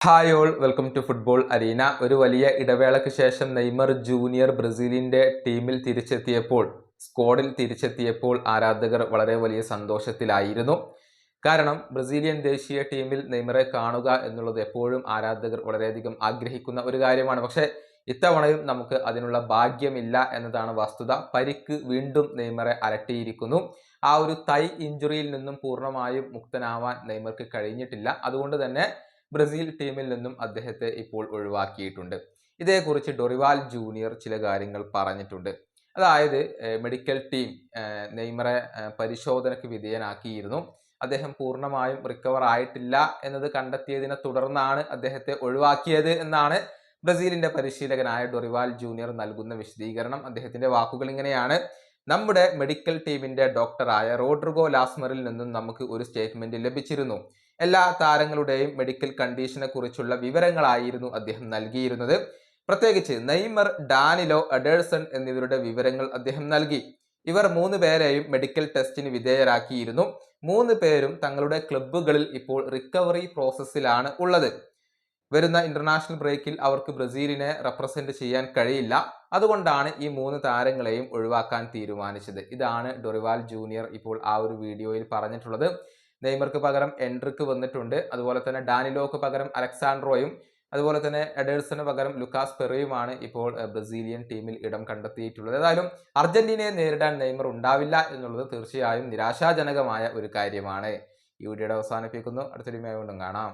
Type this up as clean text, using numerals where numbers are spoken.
Hi all, welcome to football arena. ഒരു വലിയ ഇടവേളയ്ക്ക് ശേഷം നെയ്മർ ജൂനിയർ ബ്രസീലിന്റെ ടീമിൽ സ്ക്വാഡിൽ തിരിച്ചെത്തിയപ്പോൾ ആരാധകർ വളരെ വലിയ സന്തോഷത്തിലായിരുന്നു. കാരണം ബ്രസീലിയൻ ദേശീയ ടീമിൽ നെയ്മറെ കാണുക എന്നുള്ളത് എപ്പോഴും ആരാധകർ വളരെയധികം ആഗ്രഹിക്കുന്ന ഒരു കാര്യമാണ്. പക്ഷേ ഇത്തവണയും നമുക്ക് അതിനുള്ള ഭാഗ്യമില്ല എന്നതാണ് വസ്തുത. പരിക്ക് വീണ്ടും നെയ്മറെ അലട്ടിയിരിക്കുന്നു. ആ ഒരു തൈ ഇഞ്ചുറിയിൽ നിന്നും പൂർണ്ണമായും മുക്തനാവാൻ നെയ്മർക്ക് കഴിഞ്ഞിട്ടില്ല. അതുകൊണ്ട് തന്നെ ബ്രസീൽ ടീമിൽ നിന്നും അദ്ദേഹത്തെ ഇപ്പോൾ ഒഴിവാക്കിയിട്ടുണ്ട്. ഇതേക്കുറിച്ച് ഡൊറിവാൽ ജൂനിയർ ചില കാര്യങ്ങൾ പറഞ്ഞിട്ടുണ്ട്. അതായത് മെഡിക്കൽ ടീം നെയ്മറെ പരിശോധനയ്ക്ക് വിധേയനാക്കിയിരുന്നു. അദ്ദേഹം പൂർണ്ണമായും റിക്കവർ ആയിട്ടില്ല എന്നത് കണ്ടെത്തിയതിനെ തുടർന്നാണ് അദ്ദേഹത്തെ ഒഴിവാക്കിയത് എന്നാണ് ബ്രസീലിന്റെ പരിശീലകനായ ഡൊറിവാൽ ജൂനിയർ നൽകുന്ന വിശദീകരണം. അദ്ദേഹത്തിന്റെ വാക്കുകൾ ഇങ്ങനെയാണ്: നമ്മുടെ മെഡിക്കൽ ടീമിന്റെ ഡോക്ടറായ റോഡ്രിഗോ ലാസ്മറിൽ നിന്നും നമുക്ക് ഒരു സ്റ്റേറ്റ്മെന്റ് ലഭിച്ചിരുന്നു. എല്ലാ താരങ്ങളുടെയും മെഡിക്കൽ കണ്ടീഷനെ കുറിച്ചുള്ള വിവരങ്ങളായിരുന്നു അദ്ദേഹം നൽകിയിരുന്നത്. പ്രത്യേകിച്ച് നെയ്മർ, ഡാനിലോ, എഡേഴ്സൺ എന്നിവരുടെ വിവരങ്ങൾ അദ്ദേഹം നൽകി. ഇവർ 3 പേരെയും മെഡിക്കൽ ടെസ്റ്റിന് വിധേയരാക്കിയിരുന്നു. 3 പേരും തങ്ങളുടെ ക്ലബ്ബുകളിൽ ഇപ്പോൾ റിക്കവറി പ്രോസസ്സിലാണ് ഉള്ളത്. വരുന്ന ഇന്റർനാഷണൽ ബ്രേക്കിൽ അവർക്ക് ബ്രസീലിനെ റെപ്രസെന്റ് ചെയ്യാൻ കഴിയില്ല. അതുകൊണ്ടാണ് ഈ 3 താരങ്ങളെയും ഒഴിവാക്കാൻ തീരുമാനിച്ചത്. ഇതാണ് ഡൊറിവാൽ ജൂനിയർ ഇപ്പോൾ ആ ഒരു വീഡിയോയിൽ പറഞ്ഞിട്ടുള്ളത്. നെയ്മർക്ക് പകരം എൻട്രിക്ക് വന്നിട്ടുണ്ട്. അതുപോലെ തന്നെ ഡാനിലോക്ക് പകരം അലക്സാൻഡ്രോയും അതുപോലെ തന്നെ എഡേഴ്സന് പകരം ലുക്കാസ് പെറയുമാണ് ഇപ്പോൾ ബ്രസീലിയൻ ടീമിൽ ഇടം കണ്ടെത്തിയിട്ടുള്ളത്. ഏതായാലും അർജന്റീനയെ നേരിടാൻ നെയ്മർ ഉണ്ടാവില്ല എന്നുള്ളത് തീർച്ചയായും നിരാശാജനകമായ ഒരു കാര്യമാണ്. ഈ വീഡിയോയുടെ അവസാനിപ്പിക്കുന്നു. അടുത്തൊരു വീഡിയോയിൽ വീണ്ടും കാണാം.